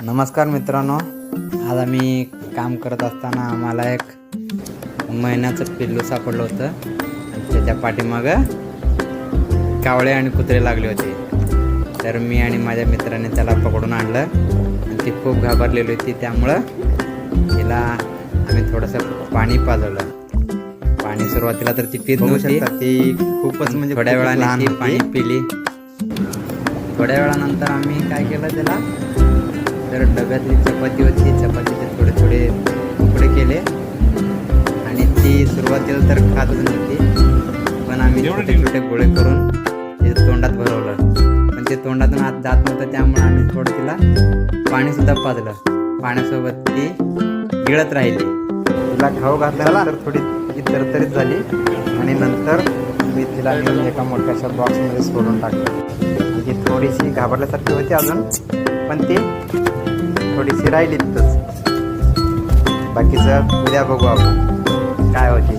नमस्कार मित्रांनो, आज आम्ही काम करत असताना आम्हाला एक महिन्याचं पिल्लू सापडलं होतं आणि त्याच्या पाठीमागं कावळे आणि कुत्रे लागले होते. तर मी आणि माझ्या मित्राने त्याला पकडून आणलं आणि ती खूप घाबरलेली होती. त्यामुळं तिला आम्ही थोडंसं पाणी पाजवलं. पाणी सुरुवातीला तर ती पित नव्हती, ती खूपच म्हणजे थोड्या वेळाने ती पाणी पिली. थोड्या वेळानंतर आम्ही काय केलं, त्याला तर डब्यातली चपाती होती, चपातीचे थोडे थोडे तुकडे केले आणि ती सुरुवातीला तर खातच नव्हती, पण आम्ही छोटे छोटे गोळे करून ते तोंडात भरवलं. पण ते तोंडातून आत जात नव्हतं, त्यामुळे आम्ही थोडं तिला पाणीसुद्धा पाजलं. पाण्यासोबत ती गिळत राहिली. तिला खाऊ घातल्यानंतर थोडी ती तरतरीत झाली आणि नंतर मी तिला नेऊन एका मोठ्याशा बॉक्समध्ये सोडून टाकलं. ती थोडीशी घाबरल्यासारखी होती अजून, पण ती थोडीशी राहिली तिथंच. बाकीचं उद्या बघू आपण काय होते.